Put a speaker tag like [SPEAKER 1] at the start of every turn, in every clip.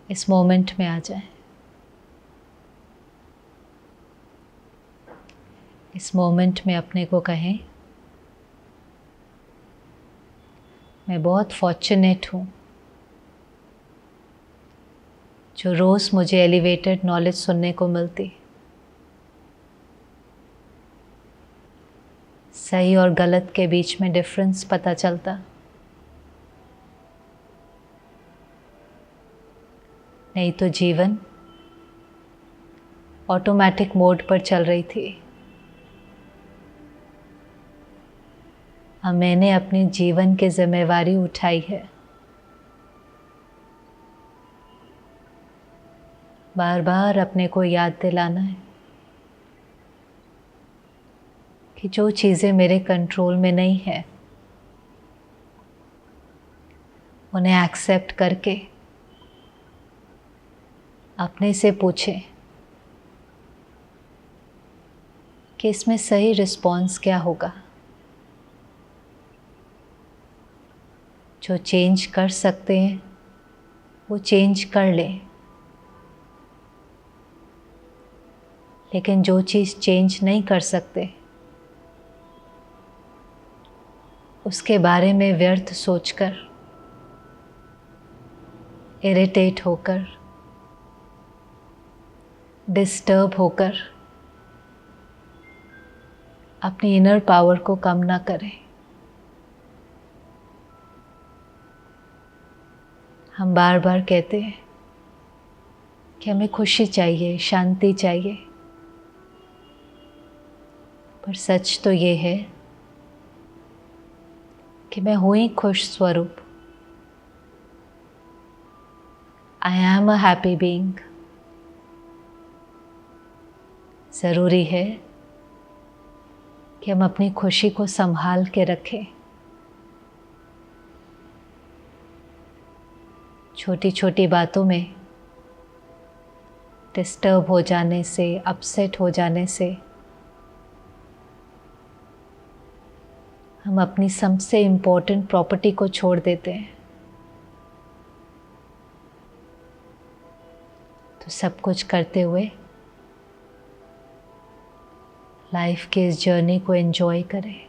[SPEAKER 1] इस मोमेंट में आ जाएं। इस मोमेंट में अपने को कहें, मैं बहुत फॉर्चुनेट हूँ जो रोज़ मुझे एलिवेटेड नॉलेज सुनने को मिलती, सही और गलत के बीच में डिफरेंस पता चलता। नहीं तो जीवन ऑटोमेटिक मोड पर चल रही थी। अब मैंने अपनी जीवन की जिम्मेवारी उठाई है। बार बार अपने को याद दिलाना है कि जो चीज़ें मेरे कंट्रोल में नहीं है उन्हें एक्सेप्ट करके अपने से पूछें कि इसमें सही रिस्पॉन्स क्या होगा। जो चेंज कर सकते हैं वो चेंज कर लें, लेकिन जो चीज़ चेंज नहीं कर सकते उसके बारे में व्यर्थ सोचकर, इरिटेट होकर, डिस्टर्ब होकर अपनी इनर पावर को कम ना करें। हम बार बार कहते हैं कि हमें खुशी चाहिए, शांति चाहिए, पर सच तो ये है कि मैं हूँ ही खुश स्वरूप। I am a happy being. ज़रूरी है कि हम अपनी खुशी को संभाल के रखें। छोटी छोटी बातों में डिस्टर्ब हो जाने से, अपसेट हो जाने से हम अपनी सबसे इम्पोर्टेंट प्रॉपर्टी को छोड़ देते हैं। तो सब कुछ करते हुए लाइफ के इस जर्नी को एंजॉय करें।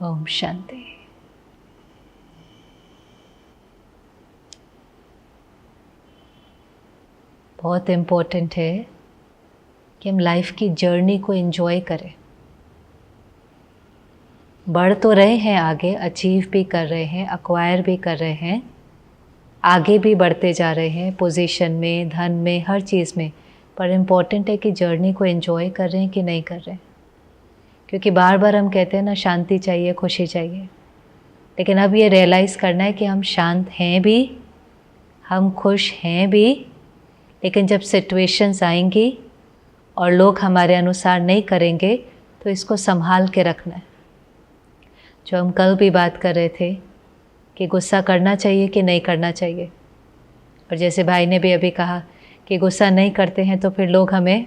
[SPEAKER 1] ओम शांति। बहुत इम्पोर्टेंट है कि हम लाइफ की जर्नी को एंजॉय करें। बढ़ तो रहे हैं आगे, अचीव भी कर रहे हैं, एक्वायर भी कर रहे हैं, आगे भी बढ़ते जा रहे हैं पोजीशन में, धन में, हर चीज़ में। पर इम्पॉर्टेंट है कि जर्नी को एंजॉय कर रहे हैं कि नहीं कर रहे हैं। क्योंकि बार बार हम कहते हैं ना, शांति चाहिए, खुशी चाहिए, लेकिन अब ये रियलाइज़ करना है कि हम शांत हैं भी, हम खुश हैं भी, लेकिन जब सिचुएशंस आएंगी और लोग हमारे अनुसार नहीं करेंगे तो इसको संभाल के रखना है। जो हम कल भी बात कर रहे थे कि गुस्सा करना चाहिए कि नहीं करना चाहिए, और जैसे भाई ने भी अभी कहा कि गुस्सा नहीं करते हैं तो फिर लोग हमें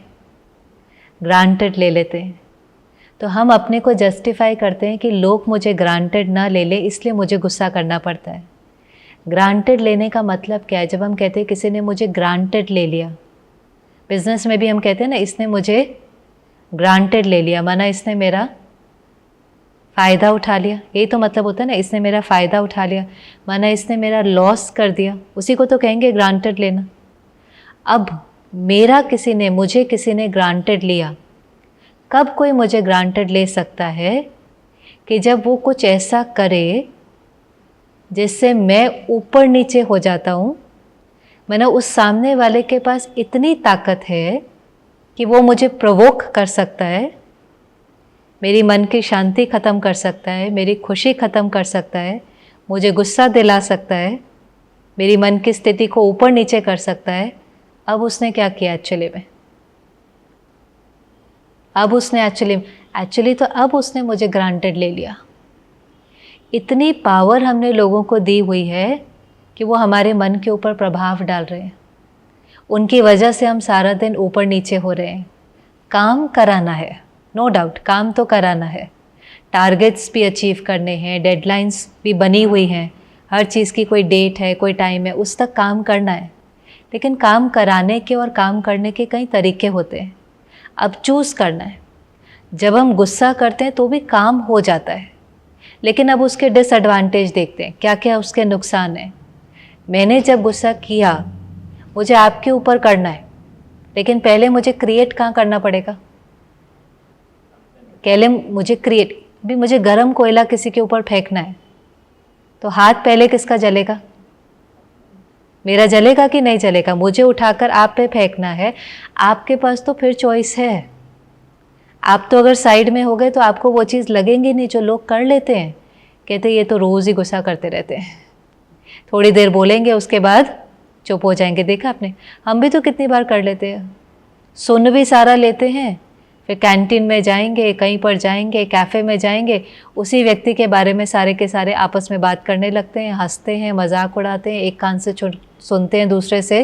[SPEAKER 1] ग्रांटेड ले लेते हैं। तो हम अपने को जस्टिफाई करते हैं कि लोग मुझे ग्रांटेड ना ले ले, इसलिए मुझे गुस्सा करना पड़ता है। ग्रांटेड लेने का मतलब क्या है? जब हम कहते हैं किसी ने मुझे ग्रांटेड ले लिया, बिजनेस में भी हम कहते हैं ना, इसने मुझे ग्रांटेड ले लिया, माना इसने मेरा फ़ायदा उठा लिया। यही तो मतलब होता है ना, इसने मेरा फ़ायदा उठा लिया, माना इसने मेरा लॉस कर दिया। उसी को तो कहेंगे ग्रांटेड लेना। अब मुझे किसी ने ग्रांटेड लिया। कब कोई मुझे ग्रांटेड ले सकता है? कि जब वो कुछ ऐसा करे जिससे मैं ऊपर नीचे हो जाता हूँ। मैंने उस सामने वाले के पास इतनी ताकत है कि वो मुझे प्रोवोक कर सकता है, मेरी मन की शांति ख़त्म कर सकता है, मेरी खुशी ख़त्म कर सकता है, मुझे गुस्सा दिला सकता है, मेरी मन की स्थिति को ऊपर नीचे कर सकता है। अब उसने क्या किया एक्चुअली में? अब उसने एक्चुअली तो अब उसने मुझे ग्रांटेड ले लिया। इतनी पावर हमने लोगों को दी हुई है कि वो हमारे मन के ऊपर प्रभाव डाल रहे हैं। उनकी वजह से हम सारा दिन ऊपर नीचे हो रहे हैं। काम कराना है, नो डाउट, काम तो कराना है, टारगेट्स भी अचीव करने हैं, डेडलाइंस भी बनी हुई हैं, हर चीज़ की कोई डेट है, कोई टाइम है, उस तक काम करना है। लेकिन काम कराने के और काम करने के कई तरीके होते हैं। अब चूज़ करना है। जब हम गुस्सा करते हैं तो भी काम हो जाता है, लेकिन अब उसके डिसएडवांटेज देखते हैं, क्या क्या उसके नुकसान हैं। मैंने जब गुस्सा किया, मुझे आपके ऊपर करना है, लेकिन पहले मुझे क्रिएट कहाँ करना पड़ेगा? पहले मुझे क्रिएट, भी मुझे गरम कोयला किसी के ऊपर फेंकना है, तो हाथ पहले किसका जलेगा? मेरा जलेगा कि नहीं जलेगा? मुझे उठाकर आप पे फेंकना है। आपके पास तो फिर चॉइस है। आप तो अगर साइड में हो गए तो आपको वो चीज़ लगेंगी नहीं जो लोग कर लेते हैं। कहते ये तो रोज़ ही गुस्सा करते रहते हैं, थोड़ी देर बोलेंगे उसके बाद चुप हो जाएंगे। देखा आपने, हम भी तो कितनी बार कर लेते हैं। सुन भी सारा लेते हैं, फिर कैंटीन में जाएंगे, कहीं पर जाएंगे, कैफ़े में जाएंगे, उसी व्यक्ति के बारे में सारे के सारे आपस में बात करने लगते हैं, हंसते हैं, मजाक उड़ाते हैं, एक कान से सुनते हैं, दूसरे से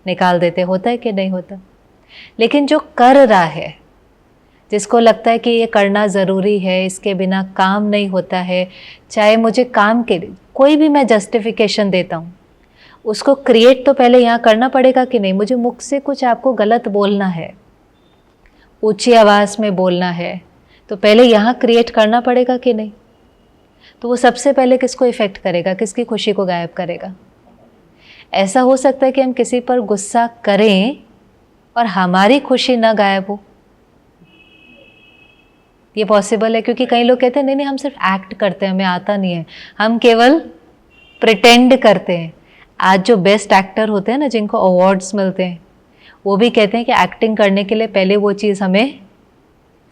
[SPEAKER 1] निकाल देते। होता है कि नहीं होता? लेकिन जो कर रहा है, जिसको लगता है कि ये करना ज़रूरी है, इसके बिना काम नहीं होता है, चाहे मुझे काम के लिए कोई भी मैं जस्टिफिकेशन देता हूँ, उसको क्रिएट तो पहले यहाँ करना पड़ेगा कि नहीं? मुझे मुख से कुछ आपको गलत बोलना है, ऊंची आवाज़ में बोलना है, तो पहले यहाँ क्रिएट करना पड़ेगा कि नहीं? तो वो सबसे पहले किसको इफ़ेक्ट करेगा? किसकी खुशी को गायब करेगा? ऐसा हो सकता है कि हम किसी पर गुस्सा करें और हमारी खुशी ना गायब हो। ये पॉसिबल है, क्योंकि कई लोग कहते हैं नहीं नहीं हम सिर्फ एक्ट करते हैं, हमें आता नहीं है, हम केवल प्रिटेंड करते हैं। आज जो बेस्ट एक्टर होते हैं ना, जिनको अवार्ड्स मिलते हैं, वो भी कहते हैं कि एक्टिंग करने के लिए पहले वो चीज़ हमें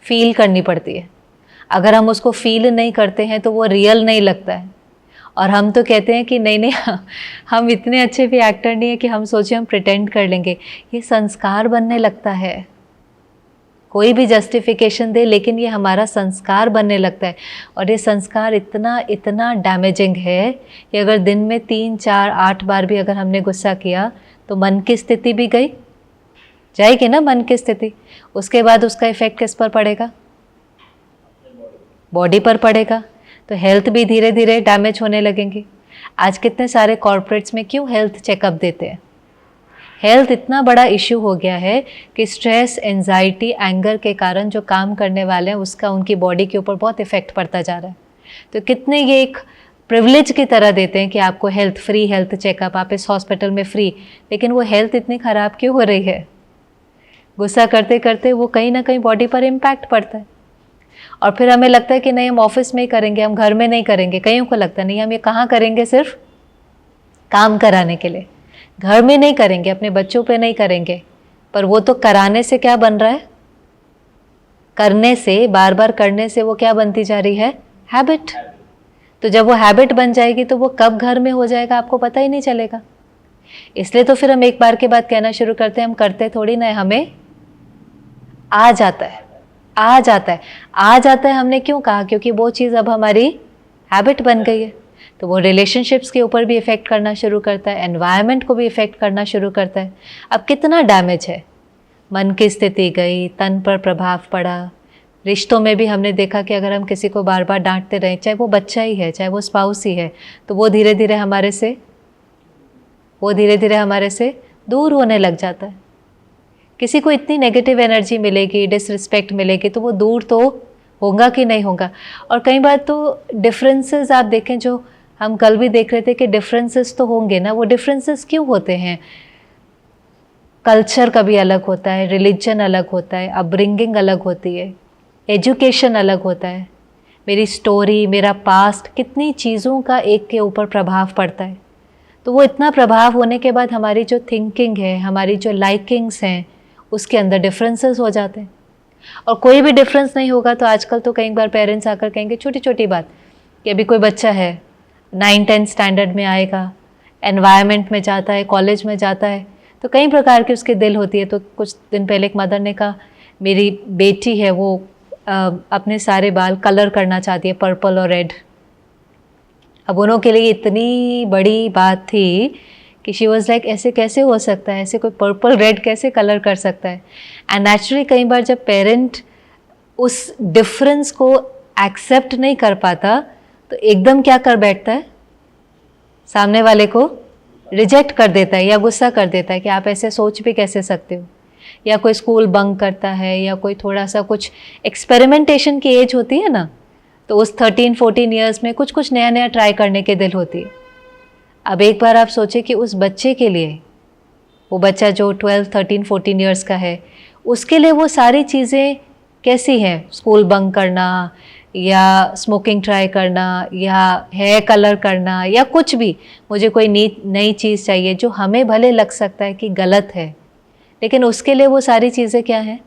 [SPEAKER 1] फील करनी पड़ती है। अगर हम उसको फील नहीं करते हैं तो वो रियल नहीं लगता है। और हम तो कहते हैं कि नहीं नहीं हम इतने अच्छे भी एक्टर नहीं है कि हम सोचें हम प्रिटेंड कर लेंगे। ये संस्कार बनने लगता है। कोई भी जस्टिफिकेशन दे, लेकिन ये हमारा संस्कार बनने लगता है। और ये संस्कार इतना इतना डैमेजिंग है कि अगर दिन में 3, 4, 8 बार भी अगर हमने गुस्सा किया तो मन की स्थिति भी गई, जाएगी ना मन की स्थिति। उसके बाद उसका इफेक्ट किस पर पड़ेगा? बॉडी पर पड़ेगा। तो हेल्थ भी धीरे धीरे डैमेज होने लगेंगी। आज कितने सारे कॉर्पोरेट्स में क्यों हेल्थ चेकअप देते हैं? हेल्थ इतना बड़ा इशू हो गया है कि स्ट्रेस, एंजाइटी, एंगर के कारण जो काम करने वाले हैं उसका उनकी बॉडी के ऊपर बहुत इफेक्ट पड़ता जा रहा है। तो कितने ये एक प्रिविलेज की तरह देते हैं कि आपको हेल्थ फ्री हेल्थ चेकअप, आप इस हॉस्पिटल में फ्री, लेकिन वो हेल्थ इतनी ख़राब क्यों हो रही है? गुस्सा करते करते वो कहीं ना कहीं बॉडी पर इम्पैक्ट पड़ता है। और फिर हमें लगता है कि नहीं हम ऑफिस में ही करेंगे, हम घर में नहीं करेंगे। कईयों को लगता नहीं हम ये कहाँ करेंगे, सिर्फ काम कराने के लिए। घर में नहीं करेंगे, अपने बच्चों पे नहीं करेंगे, पर वो तो कराने से क्या बन रहा है? करने से, बार बार करने से वो क्या बनती जा रही है? हैबिट। तो जब वो हैबिट बन जाएगी तो वो कब घर में हो जाएगा आपको पता ही नहीं चलेगा। इसलिए तो फिर हम एक बार के बाद कहना शुरू करते हैं हम करते थोड़ी ना, हमें आ जाता है, आ जाता है, आ जाता है। हमने क्यों कहा? क्योंकि वो चीज़ अब हमारी हैबिट बन गई है। तो वो रिलेशनशिप्स के ऊपर भी इफ़ेक्ट करना शुरू करता है, एनवायरनमेंट को भी इफ़ेक्ट करना शुरू करता है। अब कितना डैमेज है, मन की स्थिति गई, तन पर प्रभाव पड़ा। रिश्तों में भी हमने देखा कि अगर हम किसी को बार बार डांटते रहें, चाहे वो बच्चा ही है, चाहे वो स्पाउस ही है, तो वो धीरे धीरे हमारे से दूर होने लग जाता है। किसी को इतनी नेगेटिव एनर्जी मिलेगी, डिसरिस्पेक्ट मिलेगी, तो वो दूर तो होगा कि नहीं होगा। और कई बार तो डिफरेंसेस आप देखें, जो हम कल भी देख रहे थे कि डिफरेंसेस तो होंगे ना। वो डिफरेंसेस क्यों होते हैं? कल्चर कभी अलग होता है, रिलीजन अलग होता है, अपब्रिंगिंग अलग होती है, एजुकेशन अलग होता है, मेरी स्टोरी, मेरा पास्ट, कितनी चीज़ों का एक के ऊपर प्रभाव पड़ता है। तो वो इतना प्रभाव होने के बाद हमारी जो थिंकिंग है, हमारी जो लाइकिंग्स हैं, उसके अंदर डिफरेंसेस हो जाते हैं। और कोई भी डिफरेंस नहीं होगा तो आजकल तो कई बार पेरेंट्स आकर कहेंगे छोटी छोटी बात कि अभी कोई बच्चा है 9-10 स्टैंडर्ड में आएगा, एनवायरनमेंट में जाता है, कॉलेज में जाता है, तो कई प्रकार की उसकी दिल होती है। तो कुछ दिन पहले एक मदर ने कहा मेरी बेटी है वो अपने सारे बाल कलर करना चाहती है, पर्पल और रेड। अब उन्हों के लिए इतनी बड़ी बात थी कि शी वॉज लाइक ऐसे कैसे हो सकता है, ऐसे कोई पर्पल रेड कैसे कलर कर सकता है। एंड नेचुरली कई बार जब पेरेंट उस डिफरेंस को एक्सेप्ट नहीं कर पाता तो एकदम क्या कर बैठता है? सामने वाले को रिजेक्ट कर देता है या गुस्सा कर देता है कि आप ऐसे सोच भी कैसे सकते हो। या कोई स्कूल बंक करता है, या कोई थोड़ा सा कुछ एक्सपेरिमेंटेशन की एज होती है ना, तो उस 13-14 ईयर्स में कुछ कुछ नया नया ट्राई करने के दिल होती है। अब एक बार आप सोचें कि उस बच्चे के लिए, वो बच्चा जो 12-13-14 ईयर्स का है, उसके लिए वो सारी चीज़ें कैसी हैं, स्कूल बंक करना या स्मोकिंग ट्राई करना या हेयर कलर करना या कुछ भी, मुझे कोई नई चीज़ चाहिए जो हमें भले लग सकता है कि गलत है, लेकिन उसके लिए वो सारी चीज़ें क्या हैं,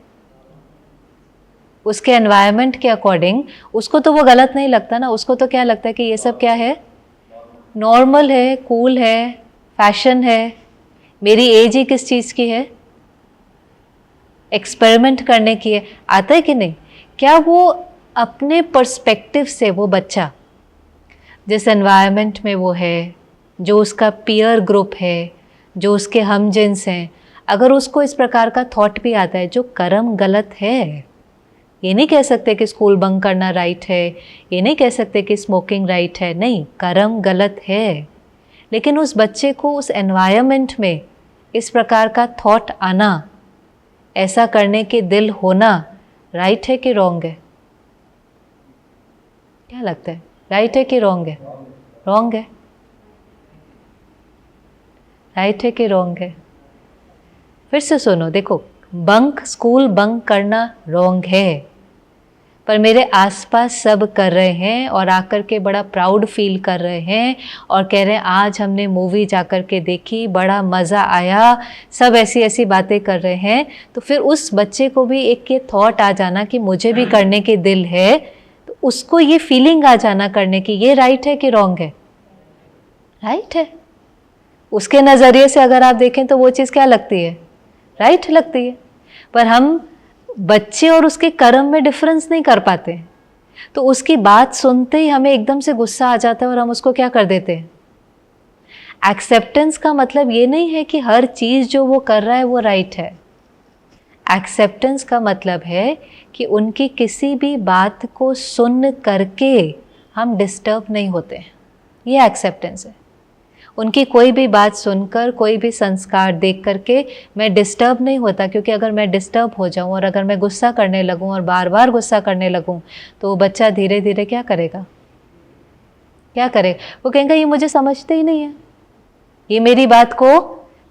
[SPEAKER 1] उसके एनवायरनमेंट के अकॉर्डिंग उसको तो वो गलत नहीं लगता ना, उसको तो क्या लगता है कि ये सब क्या है, नॉर्मल है, कूल है, फैशन है। मेरी एज ही किस चीज़ की है, एक्सपेरिमेंट करने की है। आता है कि नहीं? क्या वो अपने पर्सपेक्टिव से, वो बच्चा जिस एनवायरनमेंट में वो है, जो उसका पीयर ग्रुप है, जो उसके हमजिन्स हैं, अगर उसको इस प्रकार का थॉट भी आता है जो कर्म गलत है, ये नहीं कह सकते कि स्कूल बंक करना राइट है, ये नहीं कह सकते कि स्मोकिंग राइट है, नहीं, कर्म गलत है, लेकिन उस बच्चे को उस एनवायरनमेंट में इस प्रकार का थॉट आना, ऐसा करने के दिल होना राइट है कि रॉन्ग है? क्या लगता है, राइट है कि रॉन्ग है? रॉन्ग है। राइट है कि रॉन्ग है? फिर से सुनो, देखो, बंक, स्कूल बंक करना रॉन्ग है, पर मेरे आसपास सब कर रहे हैं और आकर के बड़ा प्राउड फील कर रहे हैं और कह रहे हैं आज हमने मूवी जाकर के देखी, बड़ा मज़ा आया, सब ऐसी ऐसी बातें कर रहे हैं, तो फिर उस बच्चे को भी एक ये थॉट आ जाना कि मुझे भी करने के दिल है, तो उसको ये फीलिंग आ जाना करने की, ये राइट है कि रॉन्ग है? राइट है। उसके नज़रिए से अगर आप देखें तो वो चीज़ क्या लगती है, राइट लगती है, पर हम बच्चे और उसके कर्म में डिफरेंस नहीं कर पाते, तो उसकी बात सुनते ही हमें एकदम से गुस्सा आ जाता है और हम उसको क्या कर देते हैं। एक्सेप्टेंस का मतलब ये नहीं है कि हर चीज़ जो वो कर रहा है वो राइट है। एक्सेप्टेंस का मतलब है कि उनकी किसी भी बात को सुन करके हम डिस्टर्ब नहीं होते, ये एक्सेप्टेंस है। उनकी कोई भी बात सुनकर, कोई भी संस्कार देख करके मैं डिस्टर्ब नहीं होता, क्योंकि अगर मैं डिस्टर्ब हो जाऊं और अगर मैं गुस्सा करने लगूं और बार बार गुस्सा करने लगूं, तो वो बच्चा धीरे धीरे क्या करेगा, क्या करेगा, वो कहेगा ये मुझे समझते ही नहीं है, ये मेरी बात को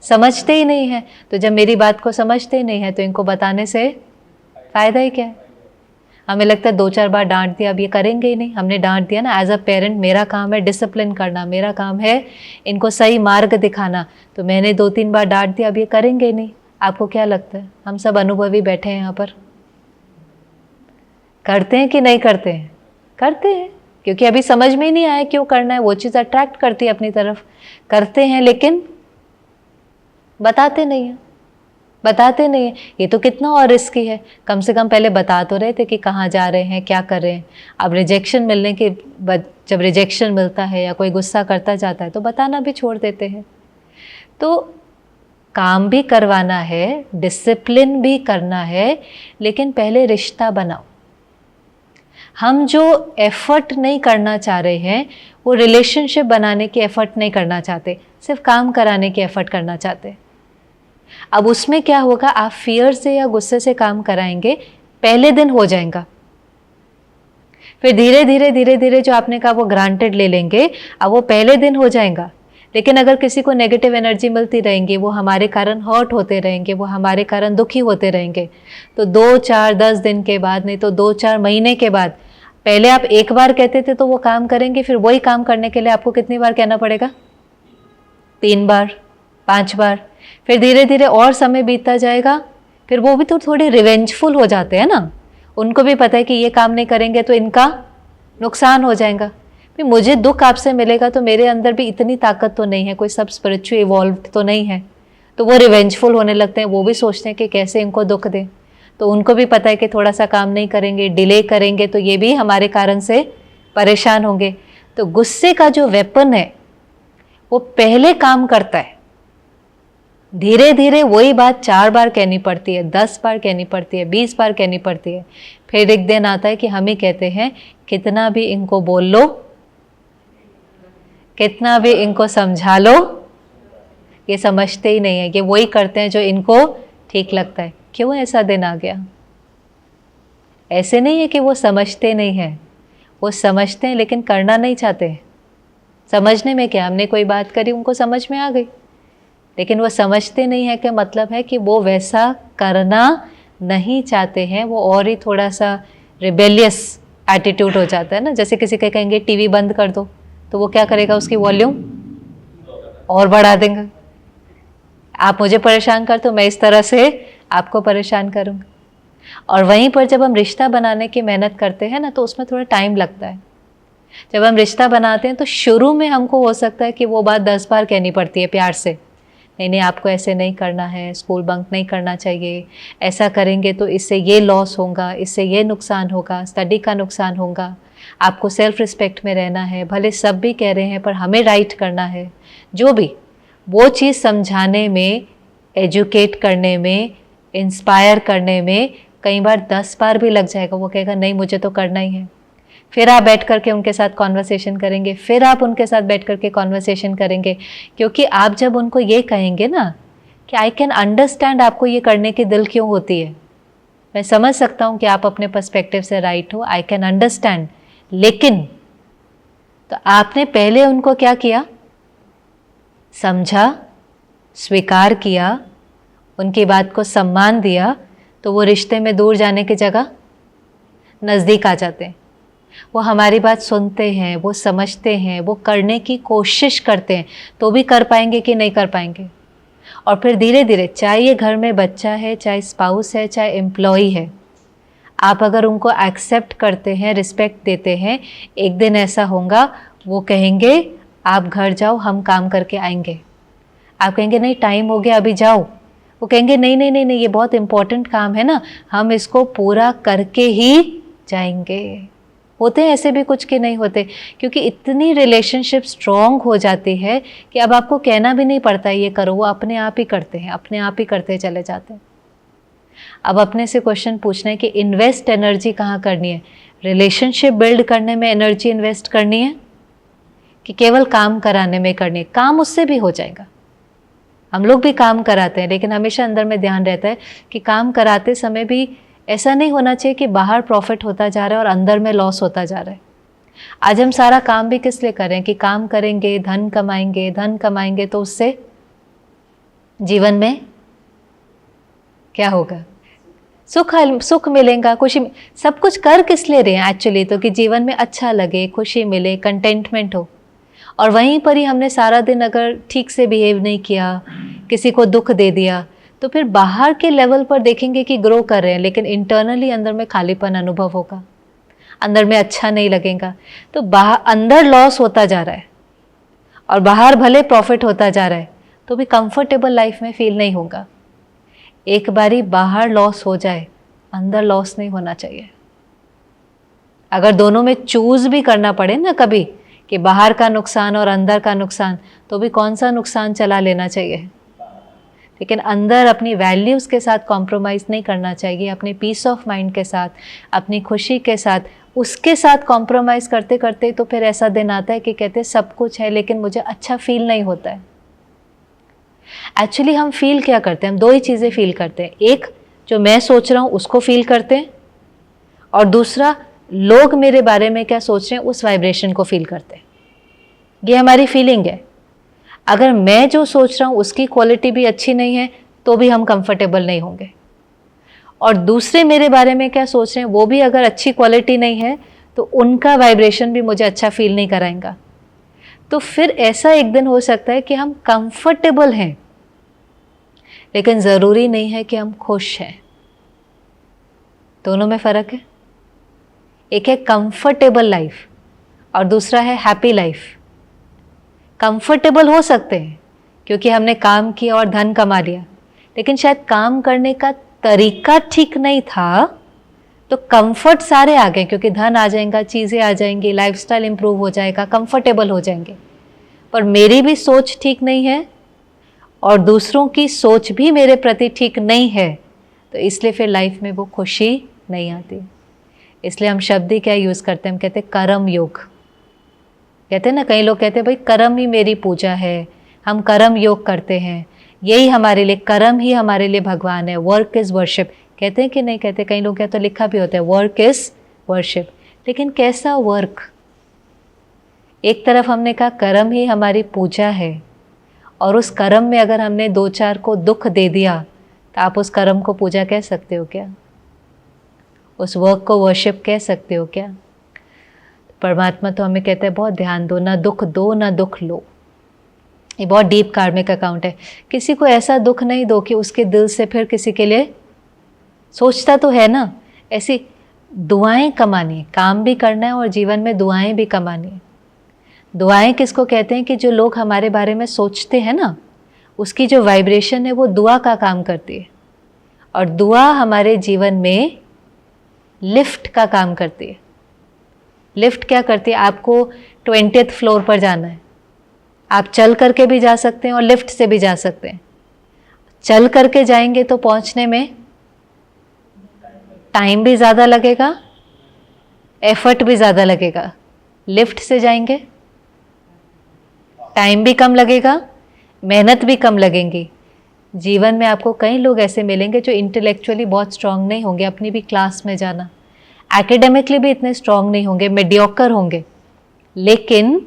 [SPEAKER 1] समझते ही नहीं है। तो जब मेरी बात को समझते ही नहीं है तो इनको बताने से फ़ायदा ही क्या है? हमें लगता है 2-4 बार डांट दिया, अब ये करेंगे ही नहीं, हमने डांट दिया ना। एज अ पेरेंट मेरा काम है डिसिप्लिन करना, मेरा काम है इनको सही मार्ग दिखाना, तो मैंने 2-3 बार डांट दिया, अब ये करेंगे ही नहीं। आपको क्या लगता है, हम सब अनुभवी बैठे हैं यहाँ पर, करते हैं कि नहीं करते हैं? करते हैं, क्योंकि अभी समझ में ही नहीं आया क्यों करना है, वो चीज़ अट्रैक्ट करती है अपनी तरफ, करते हैं लेकिन बताते नहीं हैं, बताते नहीं हैं। ये तो कितना और रिस्की है, कम से कम पहले बता तो रहे थे कि कहाँ जा रहे हैं, क्या कर रहे हैं। अब रिजेक्शन मिलने के बाद, जब रिजेक्शन मिलता है या कोई गुस्सा करता जाता है तो बताना भी छोड़ देते हैं। तो काम भी करवाना है, डिसिप्लिन भी करना है, लेकिन पहले रिश्ता बनाओ। हम जो एफर्ट नहीं करना चाह रहे हैं वो रिलेशनशिप बनाने की एफर्ट नहीं करना चाहते, सिर्फ काम कराने की एफर्ट करना चाहते। अब उसमें क्या होगा, आप फियर से या गुस्से से काम कराएंगे, पहले दिन हो जाएगा, फिर धीरे धीरे धीरे धीरे जो आपने कहा वो ग्रांटेड ले लेंगे। अब वो पहले दिन हो जाएगा, लेकिन अगर किसी को नेगेटिव एनर्जी मिलती रहेंगी, वो हमारे कारण हर्ट होते रहेंगे, वो हमारे कारण दुखी होते रहेंगे, तो 2-4-10 दिन के बाद, नहीं तो 2-4 महीने के बाद, पहले आप एक बार कहते थे तो वो काम करेंगे, फिर वही काम करने के लिए आपको कितनी बार कहना पड़ेगा, 3 बार, 5 बार, फिर धीरे धीरे और समय बीतता जाएगा, फिर वो भी तो थोड़े रिवेंजफुल हो जाते हैं ना, उनको भी पता है कि ये काम नहीं करेंगे तो इनका नुकसान हो जाएगा। फिर मुझे दुख आपसे मिलेगा तो मेरे अंदर भी इतनी ताकत तो नहीं है, कोई सब स्पिरिचुअल इवॉल्व्ड तो नहीं है, तो वो रिवेंजफुल होने लगते हैं, वो भी सोचते हैं कि कैसे इनको दुख दें। तो उनको भी पता है कि थोड़ा सा काम नहीं करेंगे, डिले करेंगे तो ये भी हमारे कारण से परेशान होंगे। तो गुस्से का जो वेपन है वो पहले काम करता है, धीरे धीरे वही बात 4 बार कहनी पड़ती है, 10 बार कहनी पड़ती है, 20 बार कहनी पड़ती है, फिर एक दिन आता है कि हम ही कहते हैं कितना भी इनको बोल लो कितना भी इनको समझा लो ये समझते ही नहीं है, ये वही करते हैं जो इनको ठीक लगता है। क्यों ऐसा दिन आ गया? ऐसे नहीं है कि वो समझते नहीं हैं, वो समझते हैं लेकिन करना नहीं चाहते। समझने में क्या, हमने कोई बात करी उनको समझ में आ गई, लेकिन वो समझते नहीं है कि मतलब है कि वो वैसा करना नहीं चाहते हैं, वो और ही थोड़ा सा रिबेलियस एटीट्यूड हो जाता है ना। जैसे किसी के कहेंगे टीवी बंद कर दो, तो वो क्या करेगा, उसकी वॉल्यूम और बढ़ा देंगे। आप मुझे परेशान कर तो मैं इस तरह से आपको परेशान करूँगा। और वहीं पर जब हम रिश्ता बनाने की मेहनत करते हैं ना, तो उसमें थोड़ा टाइम लगता है। जब हम रिश्ता बनाते हैं तो शुरू में हमको हो सकता है कि वो बात 10 बार कहनी पड़ती है प्यार से, नहीं नहीं आपको ऐसे नहीं करना है, स्कूल बंक नहीं करना चाहिए, ऐसा करेंगे तो इससे ये लॉस होगा, इससे ये नुकसान होगा, स्टडी का नुकसान होगा, आपको सेल्फ रिस्पेक्ट में रहना है, भले सब भी कह रहे हैं पर हमें राइट करना है। जो भी वो चीज़ समझाने में, एजुकेट करने में, इंस्पायर करने में कई बार 10 बार भी लग जाएगा। वो कहेगा नहीं मुझे तो करना ही है। फिर आप बैठ करके उनके साथ कॉन्वर्सेशन करेंगे, फिर आप उनके साथ बैठ करके कॉन्वर्सेशन करेंगे, क्योंकि आप जब उनको ये कहेंगे ना कि आई कैन अंडरस्टैंड आपको ये करने की दिल क्यों होती है, मैं समझ सकता हूँ कि आप अपने पर्सपेक्टिव से राइट हो, आई कैन अंडरस्टैंड, लेकिन तो आपने पहले उनको क्या किया, समझा, स्वीकार किया, उनकी बात को सम्मान दिया, तो वो रिश्ते में दूर जाने की जगह नज़दीक आ जाते हैं। वो हमारी बात सुनते हैं, वो समझते हैं, वो करने की कोशिश करते हैं, तो भी कर पाएंगे कि नहीं कर पाएंगे। और फिर धीरे धीरे, चाहे ये घर में बच्चा है, चाहे स्पाउस है, चाहे एम्प्लॉई है, आप अगर उनको एक्सेप्ट करते हैं, रिस्पेक्ट देते हैं, एक दिन ऐसा होगा वो कहेंगे आप घर जाओ हम काम करके आएंगे। आप कहेंगे नहीं टाइम हो गया अभी जाओ, वो कहेंगे नहीं नहीं नहीं नहीं ये बहुत इंपॉर्टेंट काम है ना, हम इसको पूरा करके ही जाएंगे। होते हैं ऐसे भी कुछ के नहीं होते, क्योंकि इतनी रिलेशनशिप स्ट्रॉन्ग हो जाती है कि अब आपको कहना भी नहीं पड़ता ये करो, वो अपने आप ही करते हैं, अपने आप ही करते चले जाते हैं। अब अपने से क्वेश्चन पूछना है कि इन्वेस्ट एनर्जी कहाँ करनी है, रिलेशनशिप बिल्ड करने में एनर्जी इन्वेस्ट करनी है कि केवल काम कराने में करनी है? काम उससे भी हो जाएगा, हम लोग भी काम कराते हैं, लेकिन हमेशा अंदर में ध्यान रहता है कि काम कराते समय भी ऐसा नहीं होना चाहिए कि बाहर प्रॉफिट होता जा रहा है और अंदर में लॉस होता जा रहा है। आज हम सारा काम भी किस लिए कर रहे हैं कि काम करेंगे, धन कमाएंगे, धन कमाएंगे तो उससे जीवन में क्या होगा, सुख मिलेगा, खुशी, सब कुछ कर किस लिए रहे हैं एक्चुअली, तो कि जीवन में अच्छा लगे, खुशी मिले, कंटेंटमेंट हो। और वहीं पर ही हमने सारा दिन अगर ठीक से बिहेव नहीं किया, किसी को दुख दे दिया, तो फिर बाहर के लेवल पर देखेंगे कि ग्रो कर रहे हैं, लेकिन इंटरनली अंदर में खालीपन अनुभव होगा, अंदर में अच्छा नहीं लगेगा। तो बाहर अंदर लॉस होता जा रहा है और बाहर भले प्रॉफिट होता जा रहा है, तो भी कंफर्टेबल लाइफ में फील नहीं होगा। एक बारी बाहर लॉस हो जाए, अंदर लॉस नहीं होना चाहिए। अगर दोनों में चूज भी करना पड़े ना कभी कि बाहर का नुकसान और अंदर का नुकसान, तो भी कौन सा नुकसान चला लेना चाहिए, लेकिन अंदर अपनी वैल्यूज़ के साथ कॉम्प्रोमाइज़ नहीं करना चाहिए, अपने पीस ऑफ माइंड के साथ, अपनी खुशी के साथ, उसके साथ कॉम्प्रोमाइज़ करते करते तो फिर ऐसा दिन आता है कि कहते हैं सब कुछ है लेकिन मुझे अच्छा फील नहीं होता है। एक्चुअली हम फील क्या करते हैं, हम दो ही चीज़ें फील करते हैं, एक जो मैं सोच रहा हूँ उसको फील करते हैं, और दूसरा लोग मेरे बारे में क्या सोच रहे हैं उस वाइब्रेशन को फील करते हैं। ये हमारी फीलिंग है। अगर मैं जो सोच रहा हूँ उसकी क्वालिटी भी अच्छी नहीं है तो भी हम कंफर्टेबल नहीं होंगे, और दूसरे मेरे बारे में क्या सोच रहे हैं वो भी अगर अच्छी क्वालिटी नहीं है तो उनका वाइब्रेशन भी मुझे अच्छा फील नहीं कराएगा। तो फिर ऐसा एक दिन हो सकता है कि हम कंफर्टेबल हैं लेकिन ज़रूरी नहीं है कि हम खुश हैं। दोनों में फ़र्क है, एक है कंफर्टेबल लाइफ और दूसरा है हैप्पी लाइफ। कंफर्टेबल हो सकते हैं क्योंकि हमने काम किया और धन कमा लिया, लेकिन शायद काम करने का तरीका ठीक नहीं था, तो कंफर्ट सारे आ गए क्योंकि धन आ जाएगा, चीज़ें आ जाएंगी, लाइफस्टाइल इंप्रूव हो जाएगा, कंफर्टेबल हो जाएंगे, पर मेरी भी सोच ठीक नहीं है और दूसरों की सोच भी मेरे प्रति ठीक नहीं है, तो इसलिए फिर लाइफ में वो खुशी नहीं आती। इसलिए हम शब्द ही क्या यूज़ करते हैं, हम कहते हैं कर्म योग। कहते हैं ना, कई लोग कहते हैं भाई कर्म ही मेरी पूजा है, हम कर्म योग करते हैं, यही हमारे लिए, कर्म ही हमारे लिए भगवान है, वर्क इज़ वर्शिप। कहते हैं कि नहीं कहते? कई लोग क्या तो लिखा भी होता है वर्क इज़ वर्शिप। लेकिन कैसा वर्क? एक तरफ हमने कहा कर्म ही हमारी पूजा है, और उस कर्म में अगर हमने दो चार को दुख दे दिया तो आप उस कर्म को पूजा कह सकते हो क्या? उस वर्क को वर्शिप कह सकते हो क्या? परमात्मा तो हमें कहता है बहुत ध्यान दो, ना दुख लो। ये बहुत डीप कार्मिक अकाउंट है। किसी को ऐसा दुख नहीं दो कि उसके दिल से फिर किसी के लिए सोचता तो है ना। ऐसी दुआएं कमानी है, काम भी करना है और जीवन में दुआएं भी कमानी है। दुआएं किसको कहते हैं? कि जो लोग हमारे बारे में सोचते हैं ना, उसकी जो वाइब्रेशन है वो दुआ का काम करती है, और दुआ हमारे जीवन में लिफ्ट का काम करती है। लिफ्ट क्या करती है? आपको 20th फ्लोर पर जाना है, आप चल करके भी जा सकते हैं और लिफ्ट से भी जा सकते हैं। चल करके जाएंगे तो पहुंचने में टाइम भी ज़्यादा लगेगा, एफर्ट भी ज़्यादा लगेगा। लिफ्ट से जाएंगे टाइम भी कम लगेगा, मेहनत भी कम लगेंगी। जीवन में आपको कई लोग ऐसे मिलेंगे जो इंटेलेक्चुअली बहुत स्ट्रांग नहीं होंगे, अपनी भी क्लास में जाना, एकेडमिकली भी इतने स्ट्रांग नहीं होंगे, मीडियोकर होंगे, लेकिन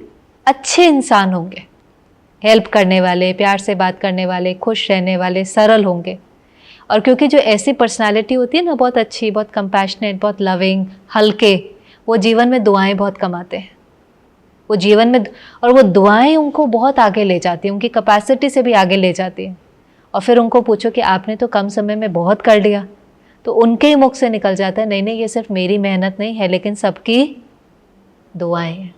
[SPEAKER 1] अच्छे इंसान होंगे, हेल्प करने वाले, प्यार से बात करने वाले, खुश रहने वाले, सरल होंगे। और क्योंकि जो ऐसी पर्सनालिटी होती है ना, बहुत अच्छी, बहुत कंपैशनेट, बहुत लविंग, हल्के, वो जीवन में दुआएं बहुत कमाते हैं। वो जीवन में, और वो दुआएं उनको बहुत आगे ले जाती हैं, उनकी कैपेसिटी से भी आगे ले जाती हैं। और फिर उनको पूछो कि आपने तो कम समय में बहुत कर लिया, तो उनके ही मुख से निकल जाता है, नहीं नहीं, ये सिर्फ मेरी मेहनत नहीं है, लेकिन सबकी दुआएं हैं।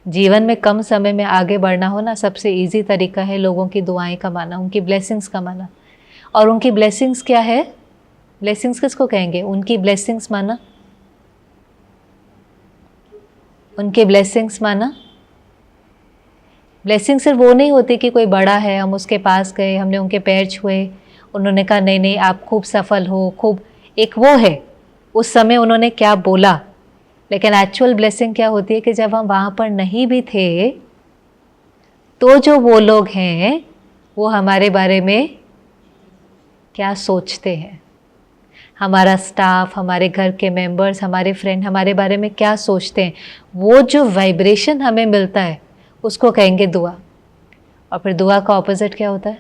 [SPEAKER 1] जीवन में कम समय में आगे बढ़ना हो ना, सबसे इजी तरीका है लोगों की दुआएं कमाना, उनकी ब्लेसिंग्स कमाना। और उनकी ब्लेसिंग्स क्या है? ब्लेसिंग्स किसको कहेंगे? उनकी ब्लेसिंग्स माना, उनके ब्लेसिंग्स माना। ब्लेसिंग सिर्फ वो नहीं होती कि कोई बड़ा है, हम उसके पास गए, हमने उनके पैर छुए, उन्होंने कहा नहीं नहीं आप खूब सफल हो, खूब, एक वो है उस समय उन्होंने क्या बोला। लेकिन एक्चुअल ब्लेसिंग क्या होती है कि जब हम वहाँ पर नहीं भी थे, तो जो वो लोग हैं वो हमारे बारे में क्या सोचते हैं, हमारा स्टाफ, हमारे घर के मेंबर्स, हमारे फ्रेंड हमारे बारे में क्या सोचते हैं, वो जो वाइब्रेशन हमें मिलता है उसको कहेंगे दुआ। और फिर दुआ का ऑपोजिट क्या होता है?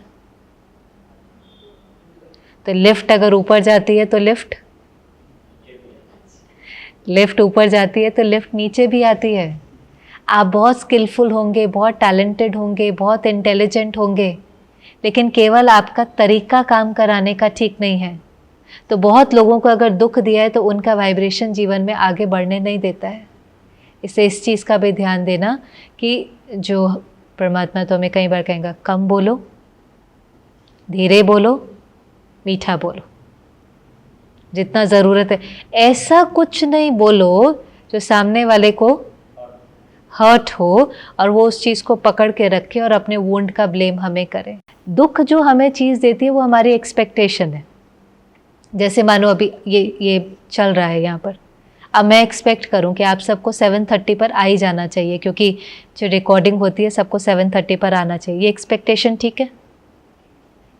[SPEAKER 1] तो लिफ्ट अगर ऊपर जाती है तो लिफ्ट ऊपर जाती है तो लिफ्ट नीचे भी आती है। आप बहुत स्किलफुल होंगे, बहुत टैलेंटेड होंगे, बहुत इंटेलिजेंट होंगे, लेकिन केवल आपका तरीका काम कराने का ठीक नहीं है, तो बहुत लोगों को अगर दुख दिया है तो उनका वाइब्रेशन जीवन में आगे बढ़ने नहीं देता है। इससे इस चीज़ का भी ध्यान देना कि जो परमात्मा तो हमें कई बार कहेंगे, कम बोलो, धीरे बोलो, मीठा बोलो, जितना ज़रूरत है। ऐसा कुछ नहीं बोलो जो सामने वाले को हर्ट हो और वो उस चीज़ को पकड़ के रखे और अपने वुंड का ब्लेम हमें करे। दुख जो हमें चीज़ देती है वो हमारी एक्सपेक्टेशन है। जैसे मानो अभी ये चल रहा है यहाँ पर, अब मैं एक्सपेक्ट करूँ कि आप सबको 7:30 पर आ ही जाना चाहिए, क्योंकि जो रिकॉर्डिंग होती है सबको 7:30 पर आना चाहिए। ये एक्सपेक्टेशन ठीक है?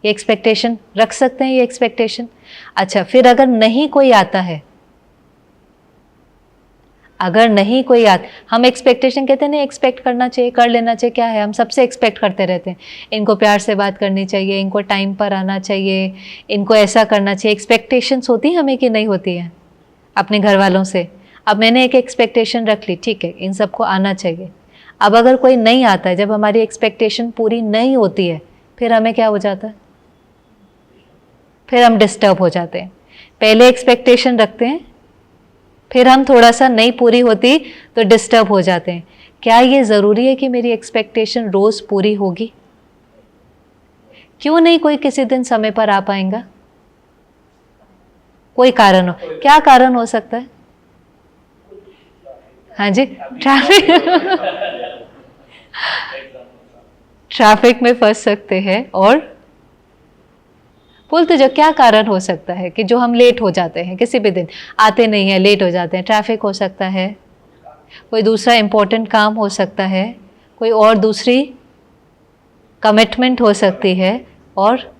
[SPEAKER 1] ये एक्सपेक्टेशन रख सकते हैं, ये एक्सपेक्टेशन। अच्छा, फिर अगर नहीं कोई आता है, अगर नहीं कोई आता, हम एक्सपेक्टेशन कहते हैं नहीं, एक्सपेक्ट करना चाहिए, कर लेना चाहिए, क्या है, हम सबसे एक्सपेक्ट करते रहते हैं, इनको प्यार से बात करनी चाहिए, इनको टाइम पर आना चाहिए, इनको ऐसा करना चाहिए। एक्सपेक्टेशंस होती हैं हमें कि नहीं होती हैं अपने घर वालों से? अब मैंने एक एक्सपेक्टेशन रख ली, ठीक है, इन सबको आना चाहिए। अब अगर कोई नहीं आता है, जब हमारी एक्सपेक्टेशन पूरी नहीं होती है, फिर हमें क्या हो जाता है? फिर हम डिस्टर्ब हो जाते हैं। पहले एक्सपेक्टेशन रखते हैं, फिर हम थोड़ा सा नहीं पूरी होती तो डिस्टर्ब हो जाते हैं। क्या ये ज़रूरी है कि मेरी एक्सपेक्टेशन रोज़ पूरी होगी? क्यों नहीं कोई किसी दिन समय पर आ पाएगा? कोई कारण हो, क्या कारण हो सकता है? हाँ जी, ट्रैफिक में फंस सकते हैं, और बोलते जो क्या कारण हो सकता है कि जो हम लेट हो जाते हैं, किसी भी दिन आते नहीं हैं, लेट हो जाते हैं? ट्रैफिक हो सकता है, कोई दूसरा इम्पोर्टेंट काम हो सकता है, कोई और दूसरी कमिटमेंट हो सकती है, और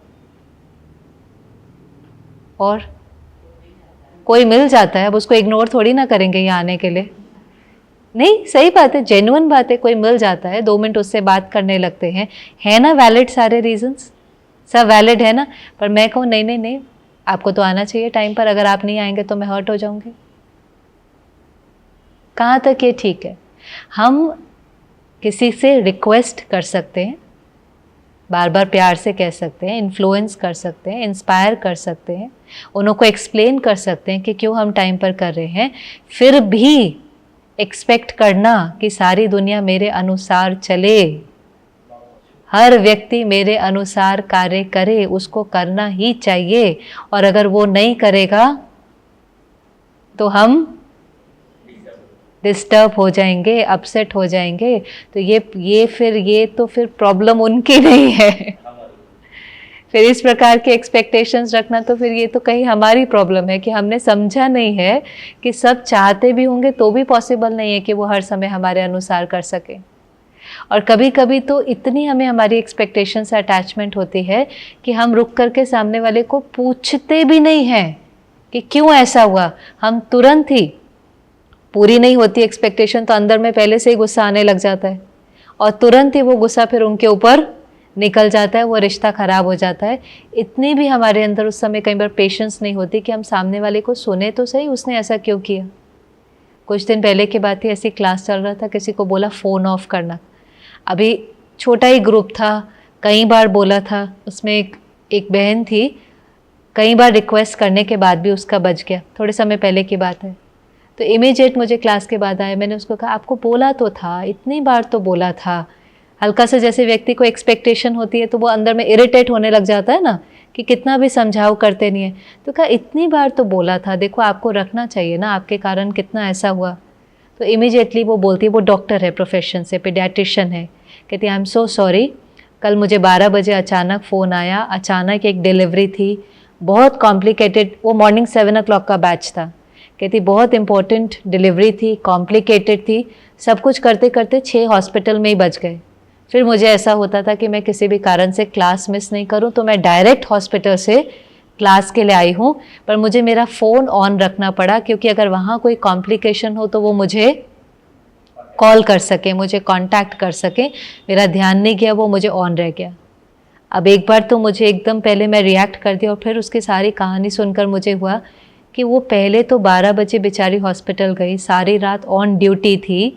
[SPEAKER 1] कोई मिल जाता है। अब उसको इग्नोर थोड़ी ना करेंगे यहाँ आने के लिए। नहीं, सही बात है, जेन्युइन बात है, कोई मिल जाता है, 2 मिनट उससे बात करने लगते हैं, है ना वैलिड सारे रीजंस, सब वैलिड है ना। पर मैं कहूँ नहीं नहीं नहीं, आपको तो आना चाहिए टाइम पर, अगर आप नहीं आएंगे तो मैं हर्ट हो जाऊंगी। कहाँ तक ये ठीक है? हम किसी से रिक्वेस्ट कर सकते हैं, बार बार प्यार से कह सकते हैं, इन्फ्लुएंस कर सकते हैं, इंस्पायर कर सकते हैं, उनको एक्सप्लेन कर सकते हैं कि क्यों हम टाइम पर कर रहे हैं। फिर भी एक्सपेक्ट करना कि सारी दुनिया मेरे अनुसार चले, हर व्यक्ति मेरे अनुसार कार्य करे, उसको करना ही चाहिए। और अगर वो नहीं करेगा तो हम डिस्टर्ब हो जाएंगे, अपसेट हो जाएंगे। तो ये तो फिर प्रॉब्लम उनकी नहीं है। फिर इस प्रकार के एक्सपेक्टेशंस रखना तो फिर ये तो कहीं हमारी प्रॉब्लम है कि हमने समझा नहीं है कि सब चाहते भी होंगे तो भी पॉसिबल नहीं है कि वो हर समय हमारे अनुसार कर सके। और कभी कभी तो इतनी हमें हमारी एक्सपेक्टेशन से अटैचमेंट होती है कि हम रुक करके सामने वाले को पूछते भी नहीं हैं कि क्यों ऐसा हुआ। हम तुरंत ही, पूरी नहीं होती एक्सपेक्टेशन तो अंदर में पहले से ही गुस्सा आने लग जाता है, और तुरंत ही वो गुस्सा फिर उनके ऊपर निकल जाता है, वो रिश्ता खराब हो जाता है। इतनी भी हमारे अंदर उस समय कई बार पेशेंस नहीं होती कि हम सामने वाले को सुने तो सही, उसने ऐसा क्यों किया। कुछ दिन पहले की बात थी, ऐसी क्लास चल रहा था, किसी को बोला फ़ोन ऑफ करना। अभी छोटा ही ग्रुप था, कई बार बोला था, उसमें एक बहन थी, कई बार रिक्वेस्ट करने के बाद भी उसका बज गया। थोड़े समय पहले की बात है। तो इमीडिएट मुझे क्लास के बाद आया, मैंने उसको कहा आपको बोला तो था, इतनी बार तो बोला था। हल्का सा जैसे व्यक्ति को एक्सपेक्टेशन होती है तो वो अंदर में इरिटेट होने लग जाता है ना, कि कितना भी समझाओ करते नहीं है। तो कहा इतनी बार तो बोला था, देखो आपको रखना चाहिए ना, आपके कारण कितना ऐसा हुआ। तो इमीडिएटली वो बोलती है, वो डॉक्टर है प्रोफेशन से, पीडियाट्रिशियन है, कहती है आई एम सो सॉरी, कल मुझे 12 बजे अचानक फ़ोन आया, अचानक एक डिलीवरी थी, बहुत कॉम्प्लिकेटेड, वो मॉर्निंग 7 o'clock का बैच था। कहती बहुत इंपॉर्टेंट डिलीवरी थी, कॉम्प्लिकेटेड थी, सब कुछ करते करते 6 हॉस्पिटल में ही बच गए। फिर मुझे ऐसा होता था कि मैं किसी भी कारण से क्लास मिस नहीं करूं, तो मैं डायरेक्ट हॉस्पिटल से क्लास के लिए आई हूं, पर मुझे मेरा फ़ोन ऑन रखना पड़ा, क्योंकि अगर वहाँ कोई कॉम्प्लिकेशन हो तो वो मुझे कॉल कर सके, मुझे कांटेक्ट कर सके। मेरा ध्यान नहीं गया, वो मुझे ऑन रह गया। अब एक बार तो मुझे एकदम पहले मैं रिएक्ट कर दिया, और फिर उसकी सारी कहानी सुनकर मुझे हुआ कि वो पहले तो 12 बजे बेचारी हॉस्पिटल गई, सारी रात ऑन ड्यूटी थी,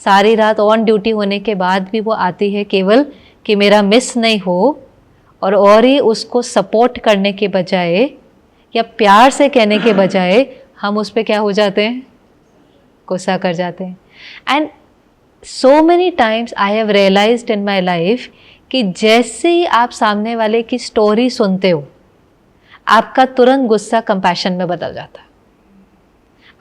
[SPEAKER 1] सारी रात ऑन ड्यूटी होने के बाद भी वो आती है केवल कि मेरा मिस नहीं हो, और ही उसको सपोर्ट करने के बजाय या प्यार से कहने के बजाय हम उस पर क्या हो जाते हैं, गुस्सा कर जाते हैं। And so many times I have realized in my life कि जैसे ही आप सामने वाले की स्टोरी सुनते हो, आपका तुरंत गुस्सा कंपैशन में बदल जाता है।